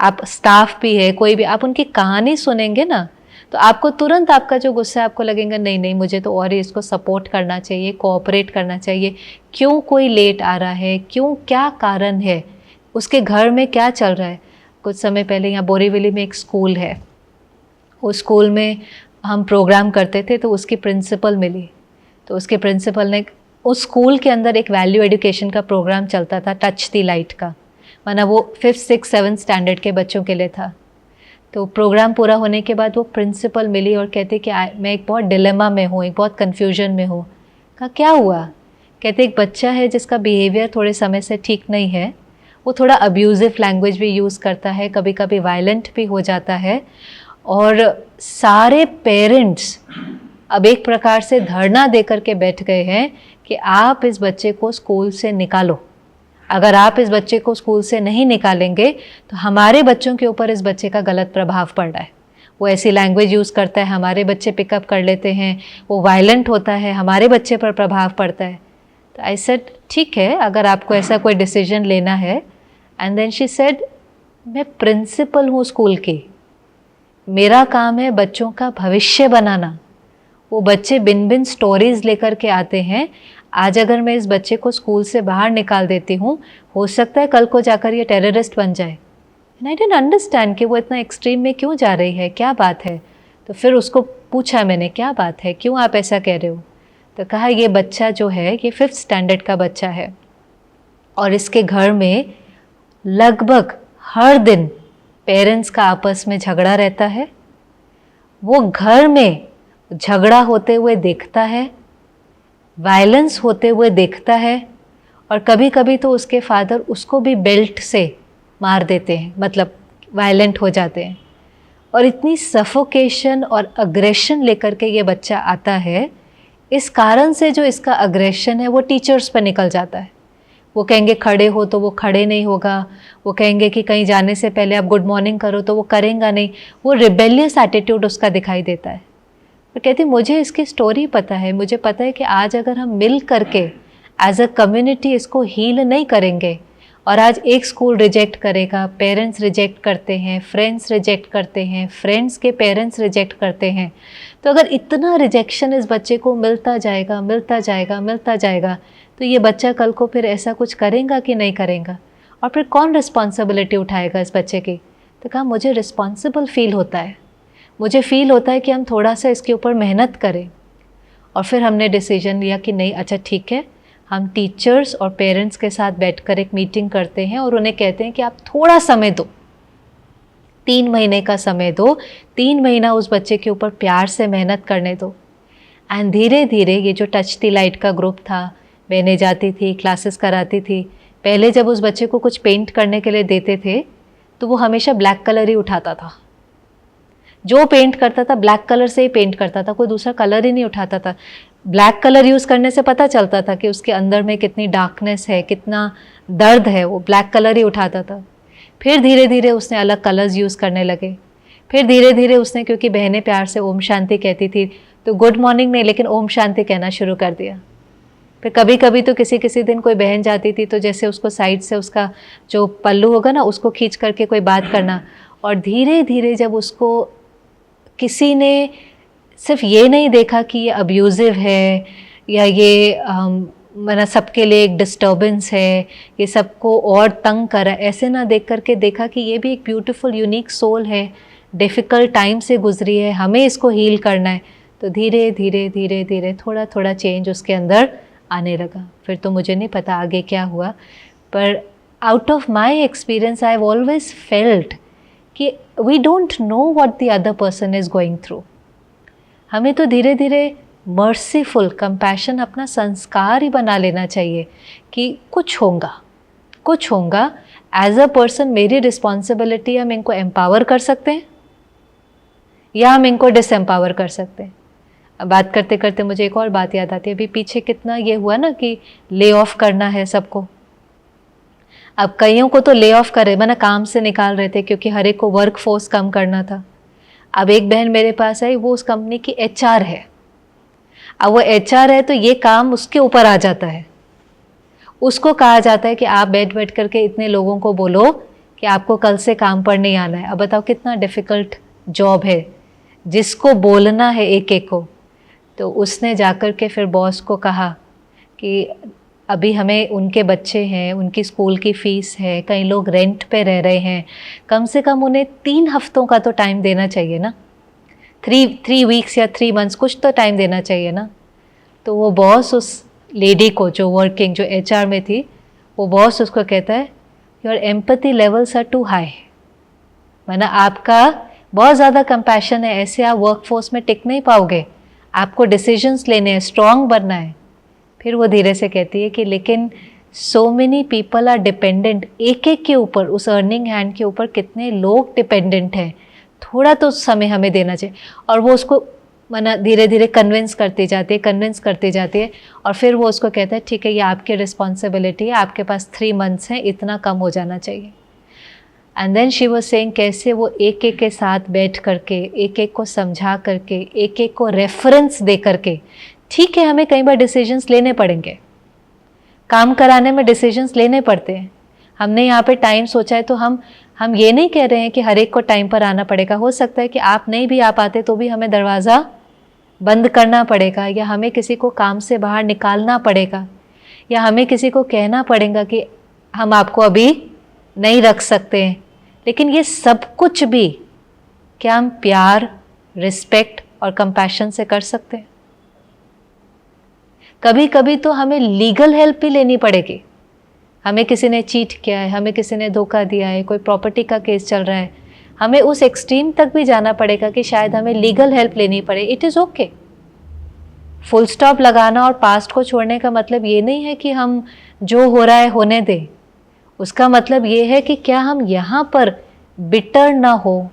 [SPEAKER 1] आप स्टाफ भी है, कोई भी, आप उनकी कहानी सुनेंगे ना, तो आपको तुरंत आपका जो गुस्सा है, आपको लगेगा नहीं नहीं मुझे तो और ही इसको सपोर्ट करना चाहिए, कोऑपरेट करना चाहिए। क्यों कोई लेट आ रहा है, क्यों, क्या कारण है, उसके घर में क्या चल रहा है। कुछ समय पहले यहाँ बोरीवली में एक स्कूल है, उस स्कूल में हम प्रोग्राम करते थे, तो उसकी प्रिंसिपल मिली। तो उसके प्रिंसिपल ने, उस स्कूल के अंदर एक वैल्यू एजुकेशन का प्रोग्राम चलता था, टच द लाइट का, माना वो 5th 6th 7th स्टैंडर्ड के बच्चों के लिए था। तो प्रोग्राम पूरा होने के बाद वो प्रिंसिपल मिली और कहते कि मैं एक बहुत डिलेमा में हूँ, एक बहुत कन्फ्यूजन में हूँ। कहा क्या हुआ? कहते एक बच्चा है जिसका बिहेवियर थोड़े समय से ठीक नहीं है, वो थोड़ा अब्यूज़िव लैंग्वेज भी यूज़ करता है, कभी कभी वायलेंट भी हो जाता है, और सारे पेरेंट्स अब एक प्रकार से धरना दे करके बैठ गए हैं कि आप इस बच्चे को स्कूल से निकालो। अगर आप इस बच्चे को स्कूल से नहीं निकालेंगे तो हमारे बच्चों के ऊपर इस बच्चे का गलत प्रभाव पड़ रहा है। वो ऐसी लैंग्वेज यूज़ करता है, हमारे बच्चे पिकअप कर लेते हैं, वो वायलेंट होता है, हमारे बच्चे पर प्रभाव पड़ता है। तो आई सेड ठीक है, अगर आपको ऐसा कोई डिसीजन लेना है। एंड देन शी सेड मैं प्रिंसिपल हूँ स्कूल की, मेरा काम है बच्चों का भविष्य बनाना। वो बच्चे बिन बिन स्टोरीज लेकर के आते हैं। आज अगर मैं इस बच्चे को स्कूल से बाहर निकाल देती हूँ, हो सकता है कल को जाकर ये टेररिस्ट बन जाए। एंड आई डिडंट अंडरस्टैंड कि वो इतना एक्सट्रीम में क्यों जा रही है, क्या बात है। तो फिर उसको पूछा मैंने, क्या बात है, क्यों आप ऐसा कह रहे हो। तो कहा ये बच्चा जो है ये 5th स्टैंडर्ड का बच्चा है और इसके घर में लगभग हर दिन पेरेंट्स का आपस में झगड़ा रहता है, वो घर में झगड़ा होते हुए देखता है, वायलेंस होते हुए देखता है, और कभी कभी तो उसके फादर उसको भी बेल्ट से मार देते हैं, मतलब वायलेंट हो जाते हैं। और इतनी सफोकेशन और अग्रेशन लेकर के ये बच्चा आता है, इस कारण से जो इसका अग्रेशन है वो टीचर्स पर निकल जाता है। वो कहेंगे खड़े हो तो वो खड़े नहीं होगा, वो कहेंगे कि कहीं जाने से पहले आप गुड मॉर्निंग करो तो वो करेगा नहीं, वो रिबेलियस एटीट्यूड उसका दिखाई देता है। तो कहती मुझे इसकी स्टोरी पता है, मुझे पता है कि आज अगर हम मिल करके एज अ कम्युनिटी इसको हील नहीं करेंगे, और आज एक स्कूल रिजेक्ट करेगा, पेरेंट्स रिजेक्ट करते हैं, फ्रेंड्स रिजेक्ट करते हैं, फ्रेंड्स के पेरेंट्स रिजेक्ट करते हैं, तो अगर इतना रिजेक्शन इस बच्चे को मिलता जाएगा मिलता जाएगा मिलता जाएगा, तो ये बच्चा कल को फिर ऐसा कुछ करेगा कि नहीं करेगा, और फिर कौन रिस्पॉन्सिबिलिटी उठाएगा इस बच्चे की। तो कहा मुझे रिस्पॉन्सिबल फील होता है, मुझे फील होता है कि हम थोड़ा सा इसके ऊपर मेहनत करें। और फिर हमने डिसीजन लिया कि नहीं, अच्छा ठीक है, हम टीचर्स और पेरेंट्स के साथ बैठकर एक मीटिंग करते हैं और उन्हें कहते हैं कि आप थोड़ा समय दो, 3 महीने का समय दो, 3 महीना उस बच्चे के ऊपर प्यार से मेहनत करने दो। एंड धीरे धीरे ये जो टच द लाइट का ग्रुप था, बहनें जाती थी, क्लासेस कराती थी। पहले जब उस बच्चे को कुछ पेंट करने के लिए देते थे तो वो हमेशा ब्लैक कलर ही उठाता था, जो पेंट करता था ब्लैक कलर से ही पेंट करता था, कोई दूसरा कलर ही नहीं उठाता था। ब्लैक कलर यूज़ करने से पता चलता था कि उसके अंदर में कितनी डार्कनेस है, कितना दर्द है, वो ब्लैक कलर ही उठाता था। फिर धीरे धीरे उसने अलग कलर्स यूज़ करने लगे। फिर धीरे धीरे उसने, क्योंकि बहनें प्यार से ओम शांति कहती थी, तो गुड मॉर्निंग नहीं लेकिन ओम शांति कहना शुरू कर दिया। फिर कभी कभी तो किसी दिन कोई बहन जाती थी तो जैसे उसको साइड से उसका जो पल्लू होगा ना उसको खींच करके कोई बात करना। और धीरे धीरे जब उसको किसी ने सिर्फ ये नहीं देखा कि ये अब्यूज़िव है या ये मना सबके लिए एक डिस्टर्बेंस है, ये सबको और तंग कर रहा है, ऐसे ना देख करके देखा कि ये भी एक ब्यूटीफुल यूनिक सोल है, डिफ़िकल्ट टाइम से गुजरी है, हमें इसको हील करना है। तो धीरे धीरे धीरे धीरे थोड़ा थोड़ा चेंज उसके अंदर आने लगा। फिर तो मुझे नहीं पता आगे क्या हुआ, पर out of my experience I have always felt कि we don't know what the other person is going through. हमें तो धीरे धीरे मर्सीफुल कंपैशन अपना संस्कार ही बना लेना चाहिए कि कुछ होगा एज अ पर्सन, मेरी रिस्पॉन्सिबिलिटी, हम इनको एम्पावर कर सकते हैं या हम इनको डिसएम्पावर कर सकते हैं। अब बात करते करते मुझे एक और बात याद आती है, अभी पीछे कितना ये हुआ ना कि ले ऑफ करना है सबको। अब कईयों को तो ले ऑफ करे मैंने काम से निकाल रहे थे क्योंकि हर एक को वर्क फोर्स कम करना था। अब एक बहन मेरे पास आई, वो उस कंपनी की HR है। अब वो HR है तो ये काम उसके ऊपर आ जाता है, उसको कहा जाता है कि आप बैठ करके इतने लोगों को बोलो कि आपको कल से काम पर नहीं आना है। अब बताओ कितना डिफ़िकल्ट जॉब है, जिसको बोलना है एक एक को। तो उसने जाकर के फिर बॉस को कहा कि अभी हमें, उनके बच्चे हैं, उनकी स्कूल की फ़ीस है, कई लोग रेंट पे रह रहे हैं, कम से कम उन्हें 3 हफ्तों का तो टाइम देना चाहिए ना, 3 वीक्स या 3 मंथ्स कुछ तो टाइम देना चाहिए ना। तो वो बॉस उस लेडी को, जो वर्किंग, जो HR में थी, वो बॉस उसको कहता है your empathy levels are too high, माना आपका बहुत ज़्यादा कंपैशन है, ऐसे आप वर्कफोर्स में टिक नहीं पाओगे, आपको डिसीजंस लेने हैं, स्ट्रॉन्ग बनना है। फिर वो धीरे से कहती है कि लेकिन so many people are dependent, एक एक के ऊपर, उस अर्निंग हैंड के ऊपर कितने लोग डिपेंडेंट हैं, थोड़ा तो समय हमें देना चाहिए। और वो उसको माना धीरे धीरे कन्विंस करते जाते हैं और फिर वो उसको कहता है ठीक है, ये आपकी रिस्पॉन्सिबिलिटी है, आपके पास 3 मंथ्स हैं, इतना कम हो जाना चाहिए। And then she was saying कैसे वो एक एक के साथ बैठ करके, एक एक को समझा करके, एक एक को रेफरेंस दे करके, ठीक है हमें कई बार डिसीजंस लेने पड़ेंगे, काम कराने में डिसीजंस लेने पड़ते हैं। हमने यहाँ पे टाइम सोचा है तो हम ये नहीं कह रहे हैं कि हर एक को टाइम पर आना पड़ेगा। हो सकता है कि आप नहीं भी आ पाते तो भी हमें दरवाज़ा बंद करना पड़ेगा, या हमें किसी को काम से बाहर निकालना पड़ेगा, या हमें किसी को कहना पड़ेगा कि हम आपको अभी नहीं रख सकते हैं, लेकिन ये सब कुछ भी क्या हम प्यार, रिस्पेक्ट और कंपैशन से कर सकते हैं? कभी कभी तो हमें लीगल हेल्प भी लेनी पड़ेगी। हमें किसी ने चीट किया है, हमें किसी ने धोखा दिया है, कोई प्रॉपर्टी का केस चल रहा है, हमें उस एक्सट्रीम तक भी जाना पड़ेगा कि शायद हमें लीगल हेल्प लेनी पड़े। It is okay. Full stop लगाना और पास्ट को छोड़ने का मतलब ये नहीं है कि हम जो हो रहा है होने दें। उसका मतलब ये है कि क्या हम यहाँ पर बिटर ना हो,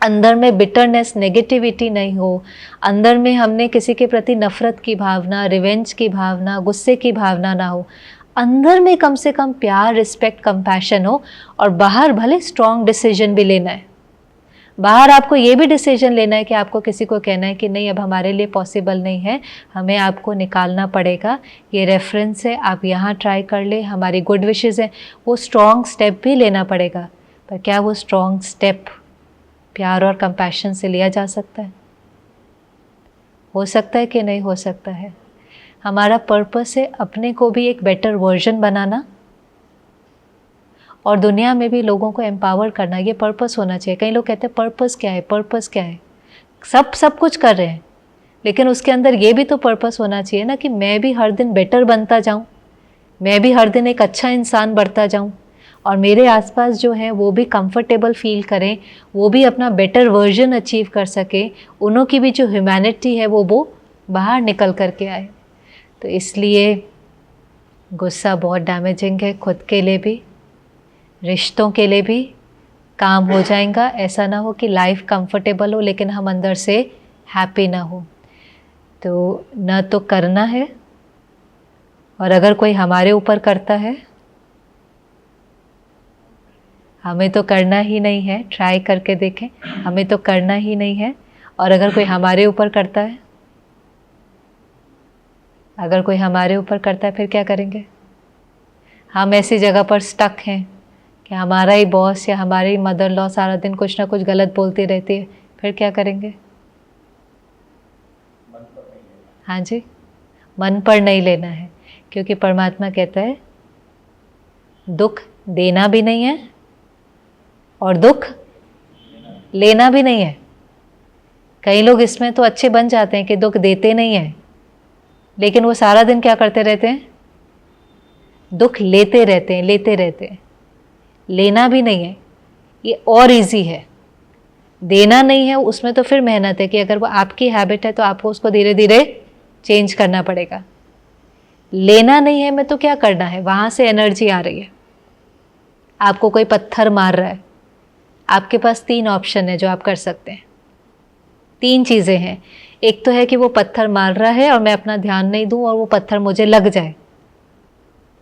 [SPEAKER 1] अंदर में बिटरनेस, नेगेटिविटी नहीं हो, अंदर में हमने किसी के प्रति नफरत की भावना, रिवेंज की भावना, गुस्से की भावना ना हो, अंदर में कम से कम प्यार, रिस्पेक्ट, कंपैशन हो। और बाहर भले स्ट्रॉन्ग डिसीजन भी लेना है, बाहर आपको ये भी डिसीजन लेना है कि आपको किसी को कहना है कि नहीं अब हमारे लिए पॉसिबल नहीं है, हमें आपको निकालना पड़ेगा, ये रेफरेंस है, आप यहाँ ट्राई कर ले, हमारी गुड विशेज़ हैं, वो स्ट्रॉन्ग स्टेप भी लेना पड़ेगा। पर क्या वो स्ट्रॉन्ग स्टेप प्यार और कंपैशन से लिया जा सकता है? हो सकता है कि नहीं हो सकता है? हमारा पर्पस है अपने को भी एक बेटर वर्जन बनाना और दुनिया में भी लोगों को एम्पावर करना। ये पर्पस होना चाहिए। कई लोग कहते हैं पर्पस क्या है, पर्पस क्या है? सब कुछ कर रहे हैं, लेकिन उसके अंदर ये भी तो पर्पस होना चाहिए ना कि मैं भी हर दिन बेटर बनता जाऊं, मैं भी हर दिन एक अच्छा इंसान बढ़ता जाऊं और मेरे आसपास जो हैं वो भी कंफर्टेबल फील करें, वो भी अपना बेटर वर्जन अचीव कर सके, उन्हों की भी जो ह्यूमैनिटी है वो बाहर निकल कर के आए। तो इसलिए गुस्सा बहुत डैमेजिंग है, खुद के लिए भी, रिश्तों के लिए भी। काम हो जाएगा, ऐसा ना हो कि लाइफ कंफर्टेबल हो लेकिन हम अंदर से हैप्पी ना हो। तो न तो करना है, और अगर कोई हमारे ऊपर करता है, हमें तो करना ही नहीं है। ट्राई करके देखें, हमें तो करना ही नहीं है। और अगर कोई हमारे ऊपर करता है, अगर कोई हमारे ऊपर करता है फिर क्या करेंगे? हम ऐसी जगह पर स्टक हैं कि हमारा ही बॉस या हमारी मदर लॉ सारा दिन कुछ ना कुछ गलत बोलती रहती है, फिर क्या करेंगे? हाँ जी, मन पर नहीं लेना है, क्योंकि परमात्मा कहता है दुख देना भी नहीं है और दुख लेना भी नहीं है। कई लोग इसमें तो अच्छे बन जाते हैं कि दुख देते नहीं हैं, लेकिन वो सारा दिन क्या करते रहते हैं? दुख लेते रहते हैं, लेते रहते हैं। लेना भी नहीं है, ये और इजी है। देना नहीं है, उसमें तो फिर मेहनत है कि अगर वो आपकी हैबिट है तो आपको उसको धीरे धीरे चेंज करना पड़ेगा। लेना नहीं है में तो क्या करना है? वहाँ से एनर्जी आ रही है, आपको कोई पत्थर मार रहा है, आपके पास 3 ऑप्शन है जो आप कर सकते हैं। 3 चीज़ें हैं। एक तो है कि वो पत्थर मार रहा है और मैं अपना ध्यान नहीं दूं और वो पत्थर मुझे लग जाए,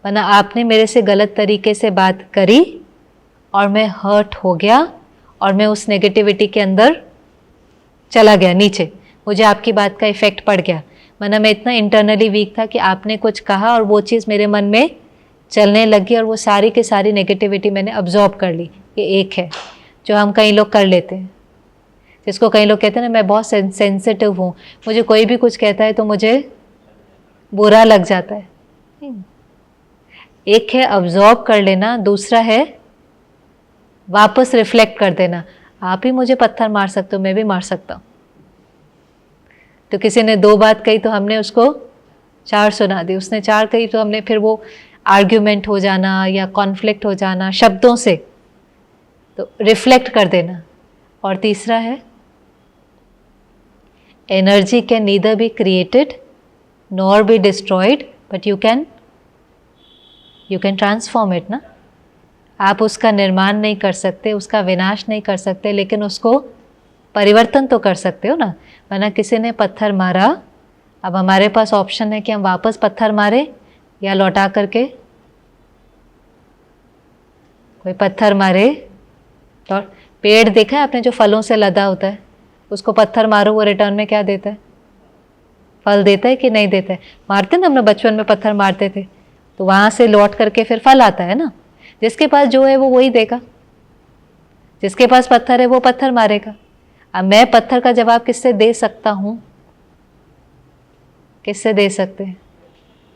[SPEAKER 1] वरना आपने मेरे से गलत तरीके से बात करी और मैं हर्ट हो गया और मैं उस नेगेटिविटी के अंदर चला गया नीचे, मुझे आपकी बात का इफ़ेक्ट पड़ गया, वरना मैं इतना इंटरनली वीक था कि आपने कुछ कहा और वो चीज़ मेरे मन में चलने लगी और वो सारी की सारी नेगेटिविटी मैंने अब्जॉर्ब कर ली। ये एक है जो हम कई लोग कर लेते हैं, जिसको कई लोग कहते हैं ना मैं बहुत सेंसिटिव हूँ, मुझे कोई भी कुछ कहता है तो मुझे बुरा लग जाता है। एक है अब्जॉर्ब कर लेना, दूसरा है वापस रिफ्लेक्ट कर देना। आप ही मुझे पत्थर मार सकते हो, मैं भी मार सकता हूँ। तो किसी ने 2 बात कही तो हमने उसको 4 सुना दी, उसने 4 कही तो हमने फिर वो आर्ग्यूमेंट हो जाना या कॉन्फ्लिक्ट हो जाना शब्दों से, तो रिफ्लेक्ट कर देना। और तीसरा है energy can neither be created nor be destroyed but you can transform it ना। आप उसका निर्माण नहीं कर सकते, उसका विनाश नहीं कर सकते, लेकिन उसको परिवर्तन तो कर सकते हो ना। वरना किसी ने पत्थर मारा, अब हमारे पास ऑप्शन है कि हम वापस पत्थर मारें या लौटा करके। कोई पत्थर मारे तो पेड़ देखा है आपने जो फलों से लदा होता है, उसको पत्थर मारो वो रिटर्न में क्या देता है? फल देता है कि नहीं देता है? मारते ना, हमने बचपन में पत्थर मारते थे तो वहाँ से लौट करके फिर फल आता है ना। जिसके पास जो है वो वही देगा, जिसके पास पत्थर है वो पत्थर मारेगा। अब मैं पत्थर का जवाब किससे दे सकता हूँ? किससे दे सकते हैं?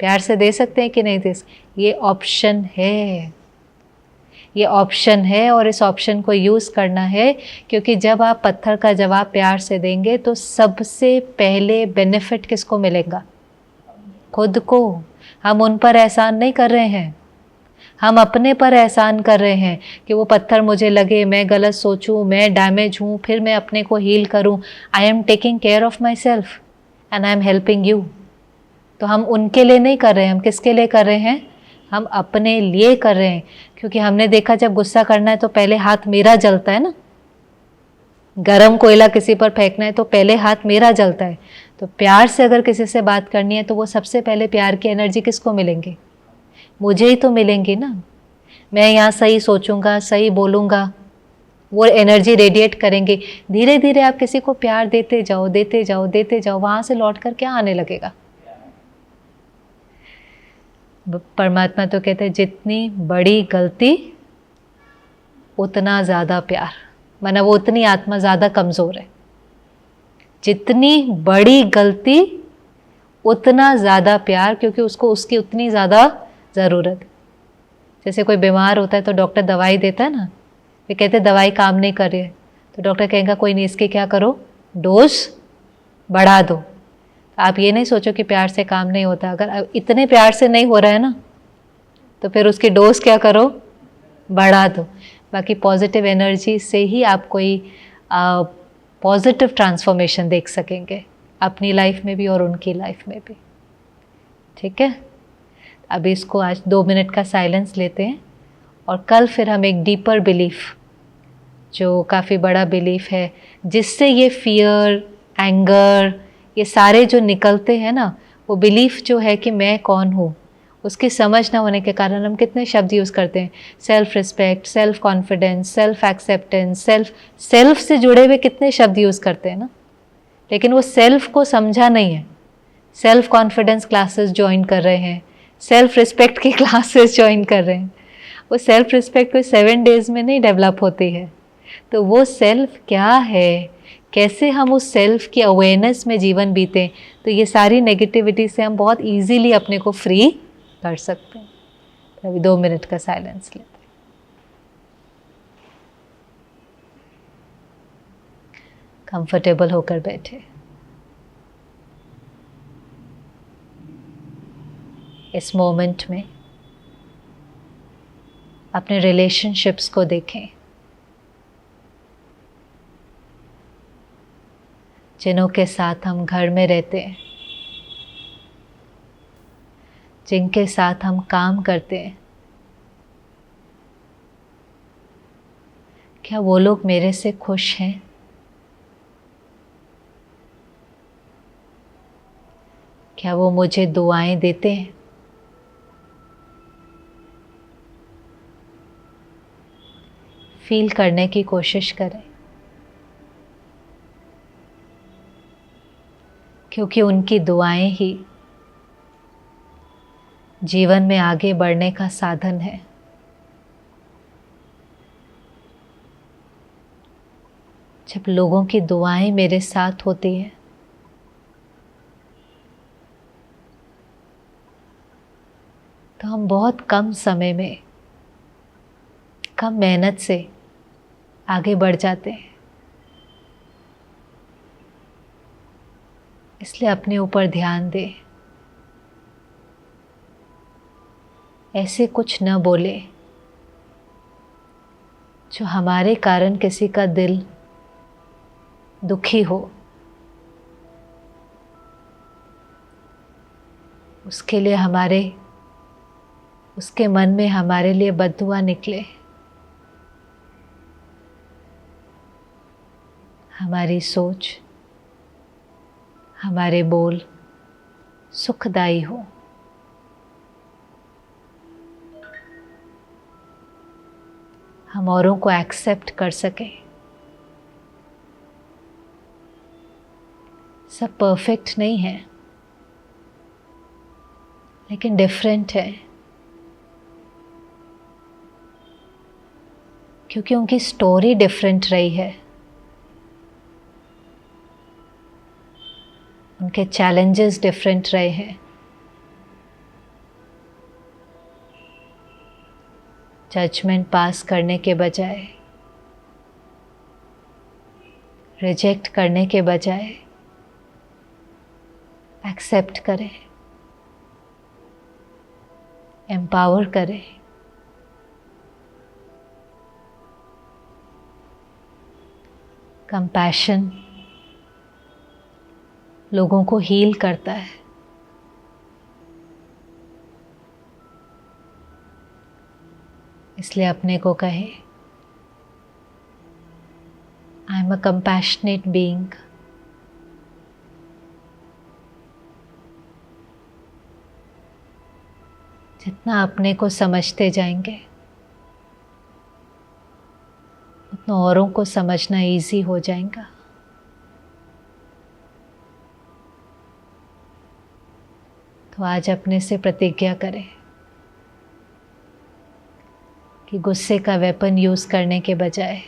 [SPEAKER 1] प्यार से दे सकते हैं कि नहीं दे सकते? ये ऑप्शन है। ये ऑप्शन है और इस ऑप्शन को यूज़ करना है, क्योंकि जब आप पत्थर का जवाब प्यार से देंगे तो सबसे पहले बेनिफिट किसको मिलेगा? खुद को। हम उन पर एहसान नहीं कर रहे हैं, हम अपने पर एहसान कर रहे हैं कि वो पत्थर मुझे लगे, मैं गलत सोचूं, मैं डैमेज हूँ, फिर मैं अपने को हील करूँ। I am taking care of my self and I am helping you. तो हम उनके लिए नहीं कर रहे हैं, हम किसके लिए कर रहे हैं? हम अपने लिए कर रहे हैं। क्योंकि हमने देखा जब गुस्सा करना है तो पहले हाथ मेरा जलता है ना, गरम कोयला किसी पर फेंकना है तो पहले हाथ मेरा जलता है। तो प्यार से अगर किसी से बात करनी है तो वो सबसे पहले प्यार की एनर्जी किसको मिलेंगी? मुझे ही तो मिलेंगी ना। मैं यहाँ सही सोचूंगा, सही बोलूँगा, वो एनर्जी रेडिएट करेंगे। धीरे धीरे आप किसी को प्यार देते जाओ, देते जाओ, देते जाओ, वहाँ से लौट कर क्या आने लगेगा? परमात्मा तो कहते हैं जितनी बड़ी गलती उतना ज़्यादा प्यार, माना वो उतनी आत्मा ज़्यादा कमज़ोर है। जितनी बड़ी गलती उतना ज़्यादा प्यार, क्योंकि उसको उसकी उतनी ज़्यादा ज़रूरत। जैसे कोई बीमार होता है तो डॉक्टर दवाई देता है ना, वे कहते हैं दवाई काम नहीं कर रही है तो डॉक्टर कहेगा कोई नहीं, इसके क्या करो, डोज बढ़ा दो। आप ये नहीं सोचो कि प्यार से काम नहीं होता। अगर इतने प्यार से नहीं हो रहा है ना तो फिर उसकी डोज क्या करो, बढ़ा दो। बाकी पॉजिटिव एनर्जी से ही आप कोई पॉजिटिव ट्रांसफॉर्मेशन देख सकेंगे अपनी लाइफ में भी और उनकी लाइफ में भी। ठीक है, अभी इसको आज 2 मिनट का साइलेंस लेते हैं और कल फिर हम एक डीपर बिलीफ, जो काफ़ी बड़ा बिलीफ है, जिससे ये फियर, एंगर, ये सारे जो निकलते हैं ना, वो बिलीफ जो है कि मैं कौन हूँ, उसकी समझ ना होने के कारण हम कितने शब्द यूज़ करते हैं। Self respect, self confidence, self acceptance, self से जुड़े हुए कितने शब्द यूज़ करते हैं ना, लेकिन वो सेल्फ को समझा नहीं है। सेल्फ कॉन्फिडेंस क्लासेस ज्वाइन कर रहे हैं, सेल्फ रिस्पेक्ट की क्लासेस ज्वाइन कर रहे हैं। वो सेल्फ रिस्पेक्ट कोई 7 डेज़ में नहीं डेवलप होती है। तो वो सेल्फ क्या है, कैसे हम उस सेल्फ की अवेयरनेस में जीवन बीतें, तो ये सारी नेगेटिविटी से हम बहुत इजीली अपने को फ्री कर सकते हैं। तो अभी 2 मिनट का साइलेंस लेते हैं। कंफर्टेबल होकर बैठे। इस मोमेंट में अपने रिलेशनशिप्स को देखें, जिनों के साथ हम घर में रहते हैं, जिनके साथ हम काम करते हैं। क्या वो लोग मेरे से खुश हैं? क्या वो मुझे दुआएं देते हैं? फील करने की कोशिश करें, क्योंकि उनकी दुआएं ही जीवन में आगे बढ़ने का साधन है। जब लोगों की दुआएं मेरे साथ होती हैं तो हम बहुत कम समय में, कम मेहनत से आगे बढ़ जाते हैं। इसलिए अपने ऊपर ध्यान दें, ऐसे कुछ न बोले जो हमारे कारण किसी का दिल दुखी हो। उसके लिए उसके मन में हमारे लिए बद्दुआ निकले। हमारी सोच, हमारे बोल सुखदायी हो। हम औरों को एक्सेप्ट कर सकें। सब परफेक्ट नहीं है, लेकिन डिफरेंट है, क्योंकि उनकी स्टोरी डिफरेंट रही है, उनके चैलेंजेस डिफरेंट रहे हैं। जजमेंट पास करने के बजाय, रिजेक्ट करने के बजाय एक्सेप्ट करें, एम्पावर करें। कंपैशन लोगों को हील करता है। इसलिए अपने को कहे, I am a compassionate being. जितना अपने को समझते जाएंगे उतना औरों को समझना इजी हो जाएगा। तो आज अपने से प्रतिज्ञा करें कि गुस्से का वेपन यूज़ करने के बजाय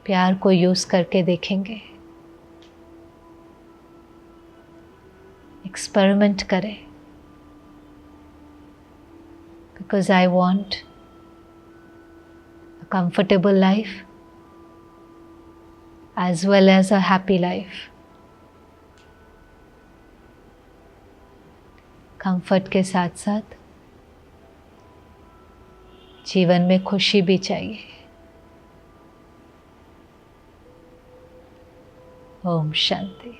[SPEAKER 1] प्यार को यूज़ करके देखेंगे। एक्सपेरिमेंट करें, because I want a comfortable life as well as a happy life. Comfort के साथ साथ जीवन में खुशी भी चाहिए। ओम शांति।